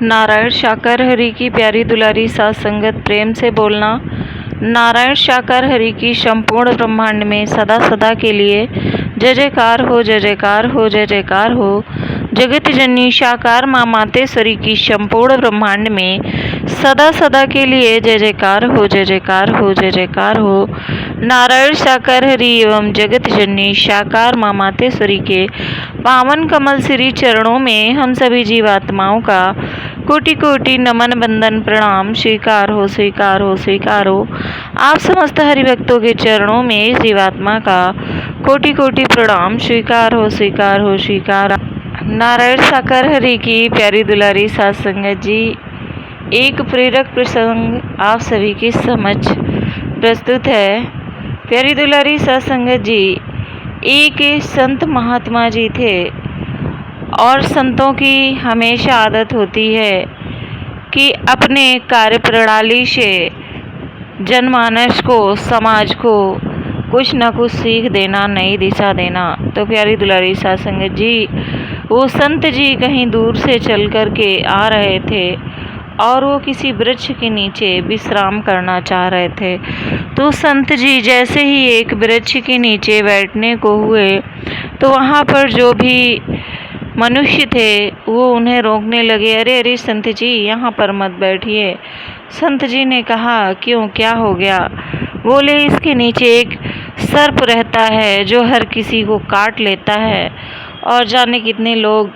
नारायण शाकर हरि की प्यारी दुलारी साथ संगत प्रेम से बोलना। नारायण शाकर हरि की संपूर्ण ब्रह्मांड में सदा सदा के लिए जय जयकार हो, जय जयकार हो, जय जयकार हो। जगत जननी शाकार माँ मातेश्वरी की संपूर्ण ब्रह्मांड में सदा सदा के लिए जय जयकार हो, जय जयकार हो, जय जयकार हो। नारायण शाकर हरि एवं जगत जननी शाकार माँ मातेश्वरी के पावन कमल श्री चरणों में हम सभी जीवात्माओं का कोटि कोटि नमन बंदन प्रणाम स्वीकार हो, स्वीकार हो, स्वीकार हो। आप समस्त हरिभक्तों के चरणों में इस जीवात्मा का कोटि कोटि प्रणाम स्वीकार हो, स्वीकार हो, स्वीकार। नारायण शाकर हरि की प्यारी दुलारी साथ संगत जी, एक प्रेरक प्रसंग आप सभी की समझ प्रस्तुत है। प्यारी दुलारी साथ संगत जी, एक संत महात्मा जी थे और संतों की हमेशा आदत होती है कि अपने कार्य प्रणाली से जनमानस को, समाज को कुछ न कुछ सीख देना, नई दिशा देना। तो प्यारी दुलारी साथ संगत जी, वो संत जी कहीं दूर से चल कर के आ रहे थे और वो किसी वृक्ष के नीचे विश्राम करना चाह रहे थे। तो संत जी जैसे ही एक वृक्ष के नीचे बैठने को हुए तो वहाँ पर जो भी मनुष्य थे वो उन्हें रोकने लगे। अरे अरे संत जी, यहाँ पर मत बैठिए। संत जी ने कहा, क्यों, क्या हो गया? बोले, इसके नीचे एक सर्प रहता है जो हर किसी को काट लेता है और जाने कितने लोग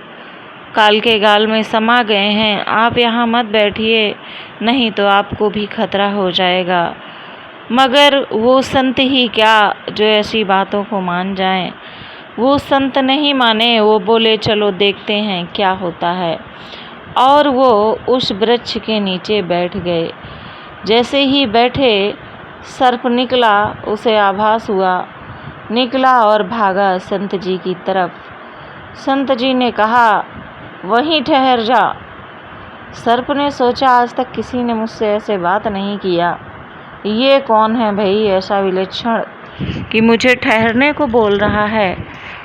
काल के गाल में समा गए हैं। आप यहाँ मत बैठिए, नहीं तो आपको भी खतरा हो जाएगा। मगर वो संत ही क्या जो ऐसी बातों को मान जाएं। वो संत नहीं माने, वो बोले चलो देखते हैं क्या होता है। और वो उस वृक्ष के नीचे बैठ गए। जैसे ही बैठे, सर्प निकला, उसे आभास हुआ, निकला और भागा संत जी की तरफ। संत जी ने कहा, वहीं ठहर जा। सर्प ने सोचा, आज तक किसी ने मुझसे ऐसे बात नहीं किया, ये कौन है भाई ऐसा विलक्षण कि मुझे ठहरने को बोल रहा है।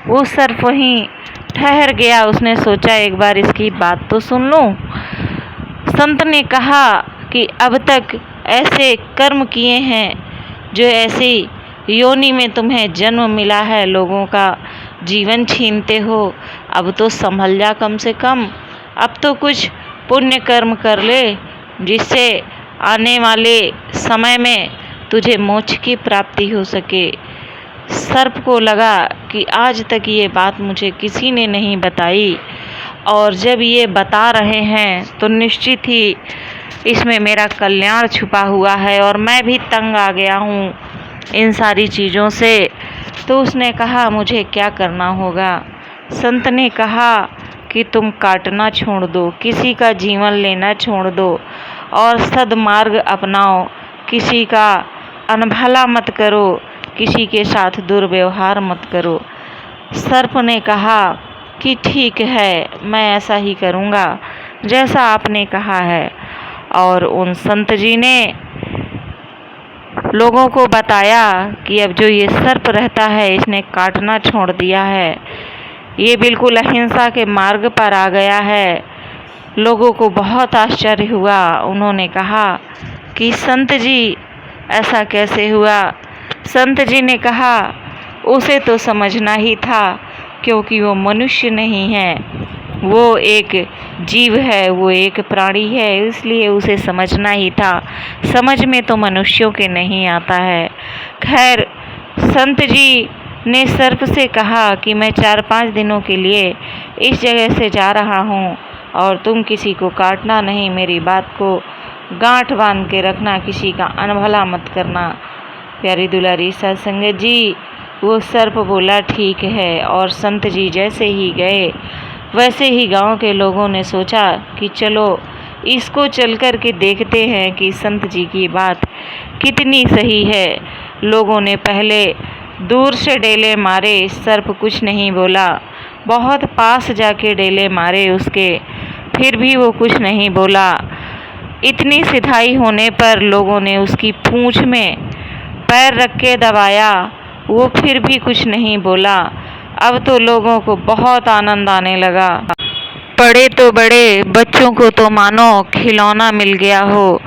वो सर्प वहीं ठहर गया। उसने सोचा एक बार इसकी बात तो सुन लूं। संत ने कहा कि अब तक ऐसे कर्म किए हैं जो ऐसी योनि में तुम्हें जन्म मिला है, लोगों का जीवन छीनते हो। अब तो संभल जा कम से कम। अब तो कुछ पुण्य कर्म कर ले जिससे आने वाले समय में तुझे मोक्ष की प्राप्ति हो सके। सर्प को लगा कि आज तक ये बात मुझे किसी ने नहीं बताई और जब ये बता रहे हैं तो निश्चित ही इसमें मेरा कल्याण छुपा हुआ है और मैं भी तंग आ गया हूँ इन सारी चीज़ों से। तो उसने कहा, मुझे क्या करना होगा? संत ने कहा कि तुम काटना छोड़ दो, किसी का जीवन लेना छोड़ दो और सद्मार्ग अपनाओ। किसी का अनभला मत करो, किसी के साथ दुर्व्यवहार मत करो। सर्प ने कहा कि ठीक है, मैं ऐसा ही करूँगा जैसा आपने कहा है। और उन संत जी ने लोगों को बताया कि अब जो ये सर्प रहता है इसने काटना छोड़ दिया है, ये बिल्कुल अहिंसा के मार्ग पर आ गया है। लोगों को बहुत आश्चर्य हुआ। उन्होंने कहा कि संत जी ऐसा कैसे हुआ? संत जी ने कहा, उसे तो समझना ही था क्योंकि वो मनुष्य नहीं है, वो एक जीव है, वो एक प्राणी है, इसलिए उसे समझना ही था। समझ में तो मनुष्यों के नहीं आता है। खैर, संत जी ने सर्प से कहा कि मैं 4-5 दिनों के लिए इस जगह से जा रहा हूँ और तुम किसी को काटना नहीं, मेरी बात को गांठ बांध के रखना, किसी का अनभला मत करना। प्यारी दुलारी साथ संगत जी, वो सर्प बोला ठीक है। और संत जी जैसे ही गए वैसे ही गांव के लोगों ने सोचा कि चलो इसको चल कर के देखते हैं कि संत जी की बात कितनी सही है। लोगों ने पहले दूर से डेले मारे, सर्प कुछ नहीं बोला। बहुत पास जाके डेले मारे उसके, फिर भी वो कुछ नहीं बोला। इतनी सिधाई होने पर लोगों ने उसकी पूंछ में पैर रख के दबाया, वो फिर भी कुछ नहीं बोला। अब तो लोगों को बहुत आनंद आने लगा। बड़े तो बड़े, बच्चों को तो मानो खिलौना मिल गया हो।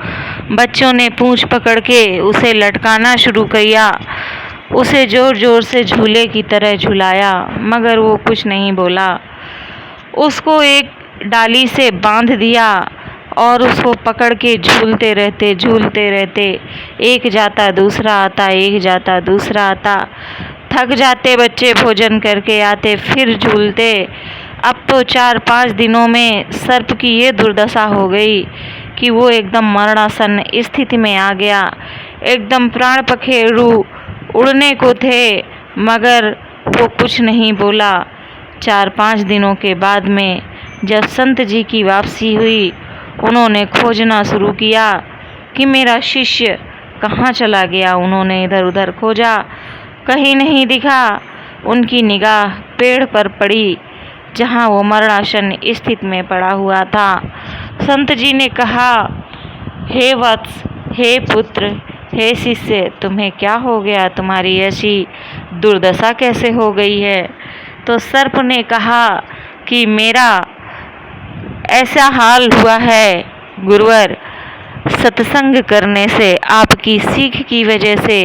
बच्चों ने पूंछ पकड़ के उसे लटकाना शुरू किया, उसे जोर जोर से झूले की तरह झुलाया, मगर वो कुछ नहीं बोला। उसको एक डाली से बांध दिया और उसको पकड़ के झूलते रहते, एक जाता दूसरा आता, एक जाता दूसरा आता। थक जाते बच्चे, भोजन करके आते, फिर झूलते। अब तो 4-5 दिनों में सर्प की ये दुर्दशा हो गई कि वो एकदम मरणासन स्थिति में आ गया। एकदम प्राण पखेरु उड़ने को थे, मगर वो कुछ नहीं बोला। 4-5 दिनों के बाद में जब संत जी की वापसी हुई, उन्होंने खोजना शुरू किया कि मेरा शिष्य कहाँ चला गया। उन्होंने इधर उधर खोजा, कहीं नहीं दिखा। उनकी निगाह पेड़ पर पड़ी जहाँ वो मरणासन स्थिति में पड़ा हुआ था। संत जी ने कहा, हे वत्स, हे पुत्र, हे शिष्य, तुम्हें क्या हो गया? तुम्हारी ऐसी दुर्दशा कैसे हो गई है? तो सर्प ने कहा कि मेरा ऐसा हाल हुआ है गुरुवर, सत्संग करने से, आपकी सीख की वजह से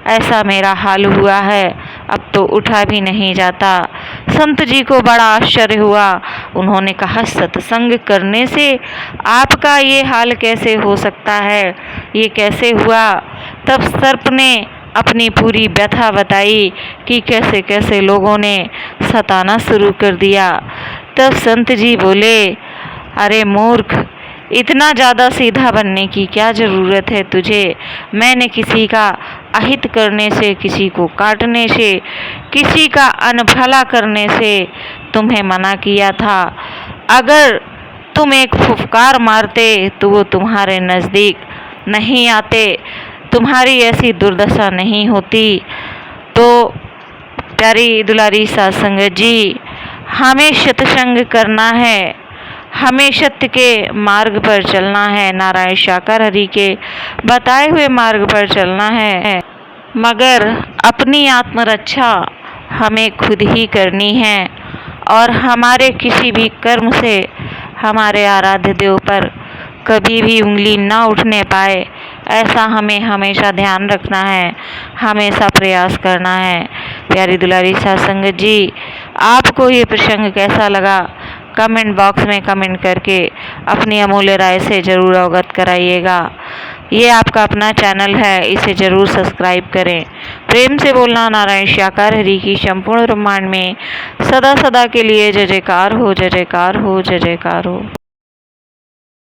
ऐसा मेरा हाल हुआ है, अब तो उठा भी नहीं जाता। संत जी को बड़ा आश्चर्य हुआ। उन्होंने कहा, सत्संग करने से आपका ये हाल कैसे हो सकता है? ये कैसे हुआ? तब सर्प ने अपनी पूरी व्यथा बताई कि कैसे कैसे लोगों ने सताना शुरू कर दिया। तब संत जी बोले, अरे मूर्ख, इतना ज़्यादा सीधा बनने की क्या ज़रूरत है तुझे? मैंने किसी का अहित करने से, किसी को काटने से, किसी का अनभला करने से तुम्हें मना किया था। अगर तुम एक फुफकार मारते तो वो तुम्हारे नज़दीक नहीं आते, तुम्हारी ऐसी दुर्दशा नहीं होती। तो प्यारी दुलारी साध संगत जी, हमें सत्संग करना है, हमें सत्य के मार्ग पर चलना है, नारायण शाकर हरि के बताए हुए मार्ग पर चलना है, मगर अपनी आत्मरक्षा हमें खुद ही करनी है। और हमारे किसी भी कर्म से हमारे आराध्य देव पर कभी भी उंगली ना उठने पाए, ऐसा हमें हमेशा ध्यान रखना है, हमेशा प्रयास करना है। प्यारी दुलारी साध संगत जी, आपको ये प्रसंग कैसा लगा? कमेंट बॉक्स में कमेंट करके अपनी अमूल्य राय से ज़रूर अवगत कराइएगा। ये आपका अपना चैनल है, इसे ज़रूर सब्सक्राइब करें। प्रेम से बोलना नारायण शाकर हरि की संपूर्ण ब्रह्मांड में सदा सदा के लिए जय जयकार हो, जय जयकार हो, जय जयकार हो।